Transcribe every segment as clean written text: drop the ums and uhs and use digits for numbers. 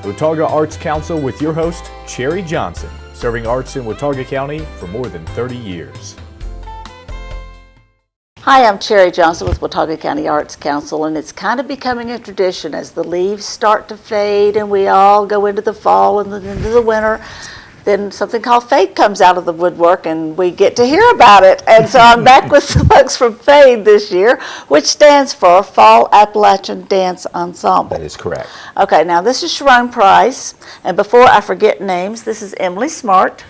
Watauga Arts Council with your host, Cherry Johnson, serving arts in Watauga County for more than 30 years. Hi, I'm Cherry Johnson with Watauga County Arts Council, and it's kind of becoming a tradition as the leaves start to fade and we all go into the fall and then into the winter. Then something called FADE comes out of the woodwork and we get to hear about it. And so I'm back with some folks from FADE this year, which stands for Fall Appalachian Dance Ensemble. That is correct. Okay, now this is Sharon Price, and before I forget names, this is Emily Smart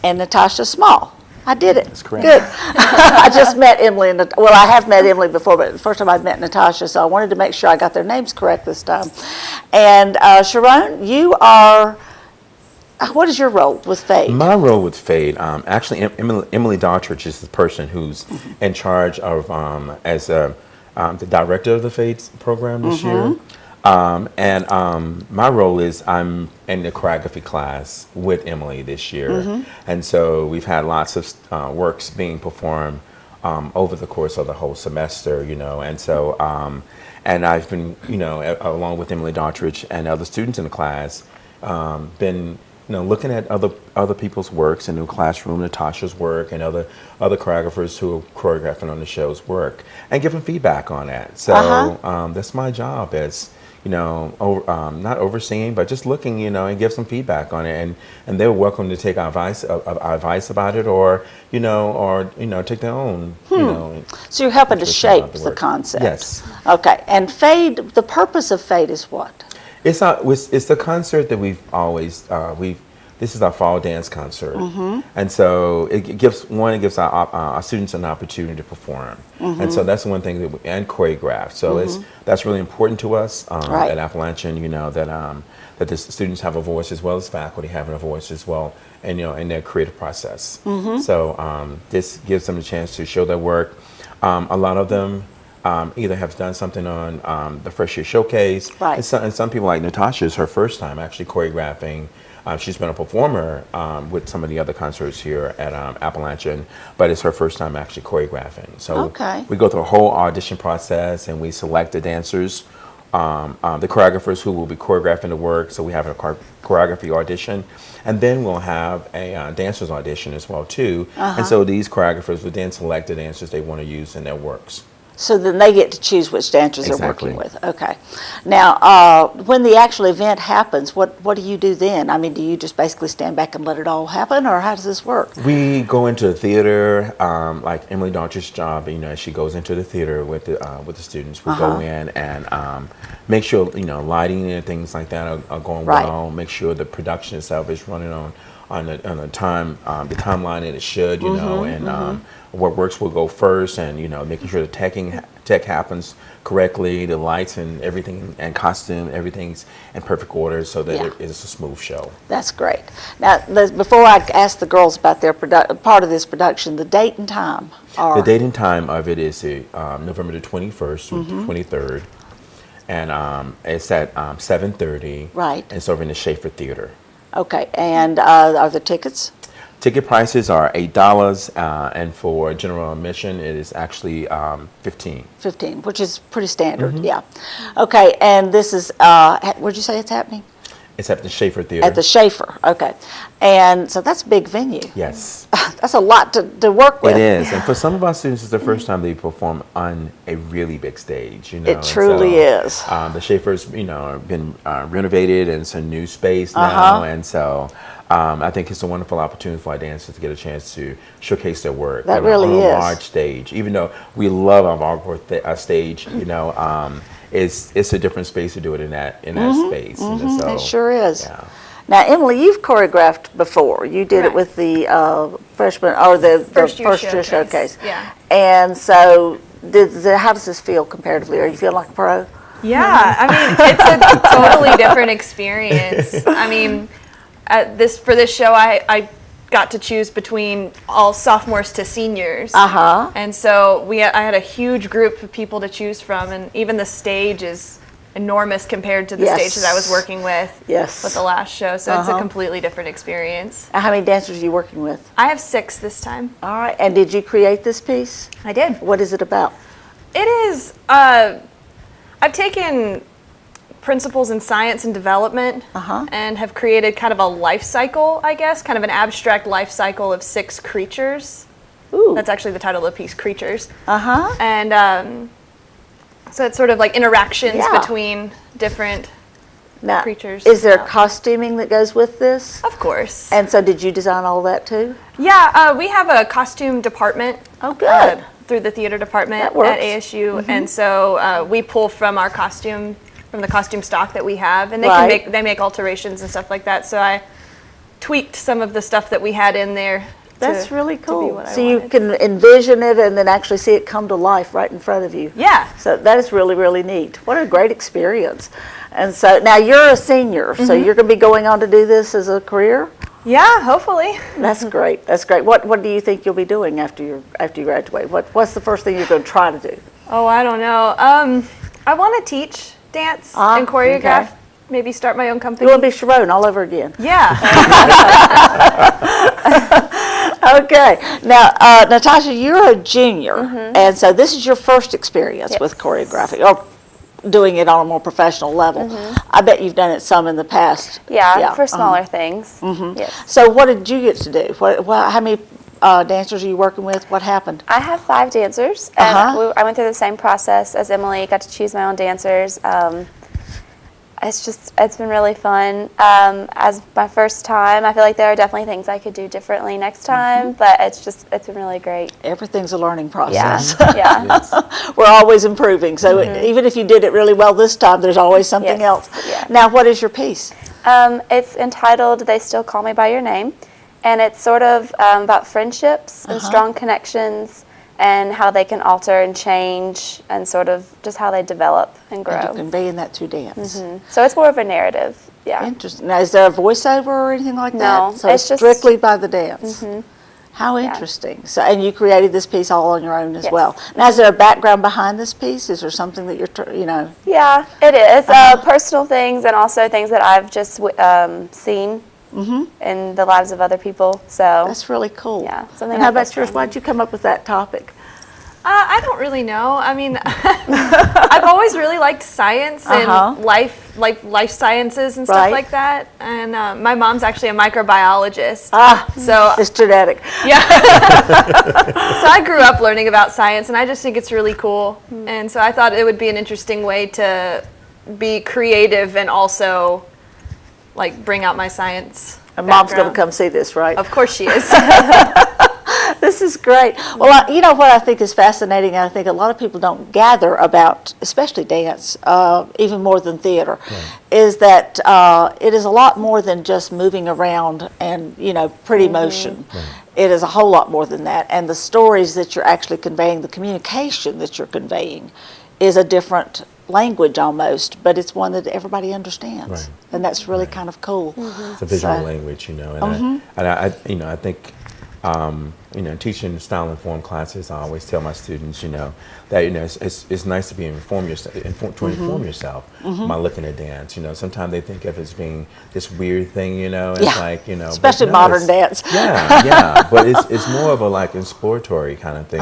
and Natasha Small. I did it. That's correct. Good. I just met Emily, well, I have met Emily before, but the first time I'd met Natasha, so I wanted to make sure I got their names correct this time. And Sharon, you are... What is your role with FADE? My role with FADE, actually, Emily Daughtridge is the person who's in charge of, as the director of the FADE program this year. My role is I'm in the choreography class with Emily this year. And so we've had lots of works being performed over the course of the whole semester, you know. And so, and I've been, you know, along with Emily Daughtridge and other students in the class, been looking at other people's works in the classroom, Natasha's work, and other choreographers who are choreographing on the show's work, and giving feedback on that. So that's my job, as not overseeing, but just looking, and give some feedback on it, and they're welcome to take our advice about it, or take their own. So you're helping to shape the concept. Yes. Okay, and FADE. The purpose of FADE is what? It's the concert that we've always this is our fall dance concert, and so it gives our students an opportunity to perform, and so that's one thing and choreograph. So that's really important to us at Appalachian. That the students have a voice as well as faculty having a voice as well, and in their creative process. So this gives them a chance to show their work. A lot of them either have done something on the first year showcase, and some people, like Natasha, is her first time actually choreographing. She's been a performer with some of the other concerts here at Appalachian, but it's her first time actually choreographing. So we go through a whole audition process, and we select the dancers, the choreographers who will be choreographing the work. So we have a choreography audition, and then we'll have a dancers audition as well too. And so these choreographers will then select the dancers they want to use in their works. So then they get to choose which dancers they're working with. Okay. Now, when the actual event happens, what do you do then? I mean, do you just basically stand back and let it all happen, or how does this work? We go into the theater, like Emily Daughtridge's job. As she goes into the theater with the students, we go in and make sure lighting and things like that are going well. Make sure the production itself is running on the timeline that it should. And what works will go first, and making sure the tech happens correctly, the lights and everything, and costume, everything's in perfect order, so that it is a smooth show. That's great. Now, before I ask the girls about their part of this production, the date and time are? The date and time of it is November the 21st through the 23rd, and it's at 7:30. Right. And it's over in the Schaefer Theater. Okay, and are the tickets? Ticket prices are $8, and for general admission, it is actually $15. $15, which is pretty standard, yeah. Okay, and this is, where'd you say it's happening? It's at the Schaefer Theater. At the Schaefer, okay. And so that's a big venue. Yes. That's a lot to work with. It is, and for some of our students, it's the first time they perform on a really big stage. It truly is. The Schaefer's, been renovated, and it's a new space now, and so I think it's a wonderful opportunity for our dancers to get a chance to showcase their work. That really is. On a large stage, even though we love our stage, it's a different space to do it in that space. So, it sure is. Yeah. Now, Emily, you've choreographed before. You did it with the freshman or the first year showcase. Yeah. And so, how does this feel comparatively? Are you feeling like a pro? Yeah, I mean, it's a totally different experience. I mean, for this show, I got to choose between all sophomores to seniors. And so I had a huge group of people to choose from, and even the stage is enormous compared to the stage that I was working with with the last show. So it's a completely different experience. How many dancers are you working with? I have 6 this time. All right. And did you create this piece? I did. What is it about? It is, I've taken principles in science and development and have created kind of a life cycle, I guess, kind of an abstract life cycle of 6 creatures. Ooh. That's actually the title of the piece, Creatures. Uh-huh. And so it's sort of like interactions between different Now, creatures. is there costuming that goes with this? Of course. And so did you design all that too? Yeah, we have a costume department. Oh, good. Through the theater department That works. at ASU, and so we pull from our costume, from the costume stock that we have, and they make alterations and stuff like that. So I tweaked some of the stuff that we had in there. That's really to be cool. what I So you wanted. can envision it and then actually see it come to life right in front of you. Yeah. So that is really, really neat. What a great experience. And so now you're a senior, so you're going to be going on to do this as a career? Yeah, hopefully. That's great. That's great. What do you think you'll be doing after you graduate? What's the first thing you're going to try to do? Oh, I don't know. I want to teach dance and choreograph. Okay. Maybe start my own company. You want to be Sharon all over again? Yeah. Okay. Now, Natasha, you're a junior, and so this is your first experience with choreographing, or doing it on a more professional level. I bet you've done it some in the past. Yeah, for smaller things. Yes. So what did you get to do? How many dancers are you working with? What happened? I have 5 dancers, and I went through the same process as Emily, got to choose my own dancers. It's been really fun. As my first time, I feel like there are definitely things I could do differently next time, but it's been really great. Everything's a learning process. Yeah. We're always improving. So even if you did it really well this time, there's always something else. Yeah. Now, what is your piece? It's entitled "They Still Call Me by Your Name," and it's sort of about friendships and strong connections, and how they can alter and change, and sort of just how they develop and grow. And you're conveying that through dance. So it's more of a narrative. Yeah. Interesting. Now, is there a voiceover or anything like that? No, So it's just strictly by the dance. How interesting. So, and you created this piece all on your own as Yes. well. Now, is there a background behind this piece? Is there something that you're, Yeah, it is. Personal things and also things that I've just seen in the lives of other people. So That's really cool. Yeah, something And how like about that's yours? fun. Why'd you come up with that topic? I don't really know. I mean, I've always really liked science and life sciences and stuff Right. like that. And my mom's actually a microbiologist. So It's genetic. yeah. So I grew up learning about science, and I just think it's really cool. And so I thought it would be an interesting way to be creative and also like bring out my science. And Mom's going to background. come see this, right? Of course she is. This is great. Well, you know what I think is fascinating, and I think a lot of people don't gather about, especially dance, even more than theater, is that it is a lot more than just moving around and, pretty motion. It is a whole lot more than that. And the stories that you're actually conveying, the communication that you're conveying, is a different language almost, but it's one that everybody understands. Right. And that's really kind of cool. It's a visual language, and I think, teaching style informed classes, I always tell my students, that it's nice to be inform yourself by looking at dance. Sometimes they think of it as being this weird thing, it's like, especially but no, modern dance. Yeah, but it's more of a like exploratory kind of thing.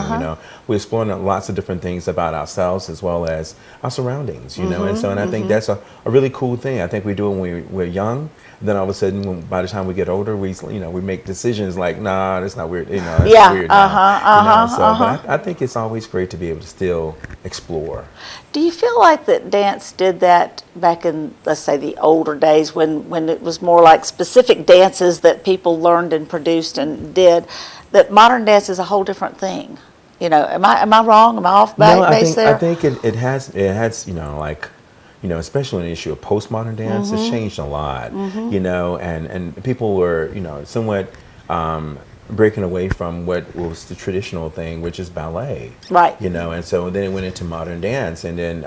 We're exploring lots of different things about ourselves as well as our surroundings. And I think that's a really cool thing. I think we do it when we're young. Then all of a sudden, by the time we get older, we make decisions like, nah, that's not weird. It's weird now. But I think it's always great to be able to still explore. Do you feel like that dance did that back in, let's say, the older days when it was more like specific dances that people learned and produced and did, that modern dance is a whole different thing? Am I wrong? Am I off base there? I think it has especially in the issue of postmodern dance, it's changed a lot, and people were, somewhat breaking away from what was the traditional thing, which is ballet. Right. And so then it went into modern dance, and then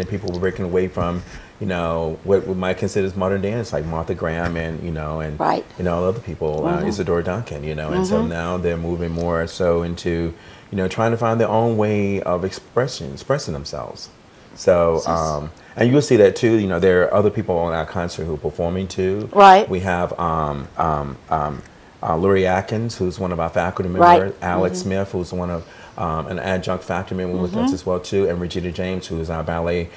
people were breaking away from, what we might consider as modern dance, like Martha Graham and, Right. other people, Isadora Duncan, and so now they're moving more so into, trying to find their own way of expressing themselves. So, and you'll see that too. There are other people on our concert who are performing too. Right. We have Lurie Atkins, who's one of our faculty members. Right. Alex Smith, who's one of an adjunct faculty member with us as well too, and Regina James, who is our ballet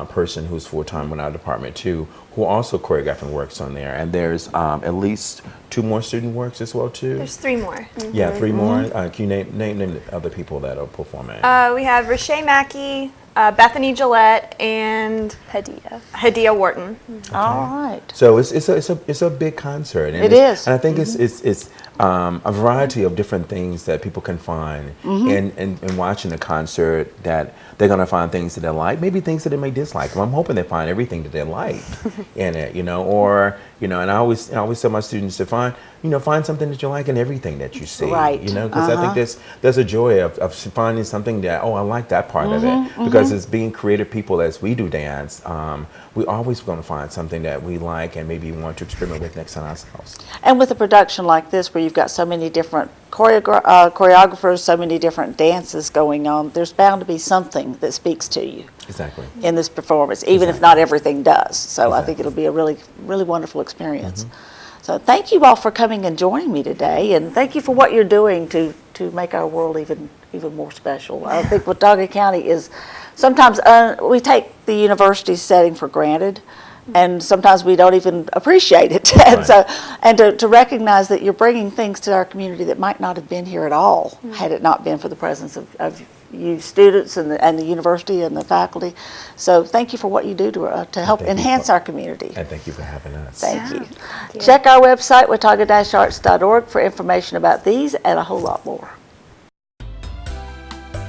person who's full-time in our department too, who also choreographs and works on there. And there's at least 2 more student works as well too. There's 3 more. Yeah, 3 more. Can you name the other people that are performing? We have Rashay Mackey, Bethany Gillette, and Hadia Wharton. Okay. All right. So it's a big concert. And It is. And I think it's a variety of different things that people can find in watching a concert, that they're going to find things that they like, maybe things that they may dislike. Well, I'm hoping they find everything that they like in it, or, and I always tell my students to find something that you like in everything that you see, Right. because I think there's a joy of finding something that, I like that part of it, because as being creative people as we do dance, we always going to find something that we like and maybe want to experiment with next time ourselves. And with a production like this, where you've got so many different choreographers, so many different dances going on, there's bound to be something that speaks to you. Exactly. In this performance, even if not everything does. So I think Exactly. it'll be a really, really wonderful experience. So thank you all for coming and joining me today, and thank you for what you're doing to make our world even more special. I think Watauga County is sometimes we take the university setting for granted, and sometimes we don't even appreciate it. And so, to recognize that you're bringing things to our community that might not have been here at all had it not been for the presence of you students and the university and the faculty. So thank you for what you do to help enhance our community. And thank you for having us. Thank you. Check our website, watauga-arts.org, for information about these and a whole lot more.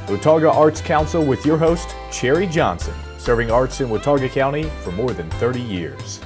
Watauga Arts Council with your host, Cherry Johnson, serving arts in Watauga County for more than 30 years.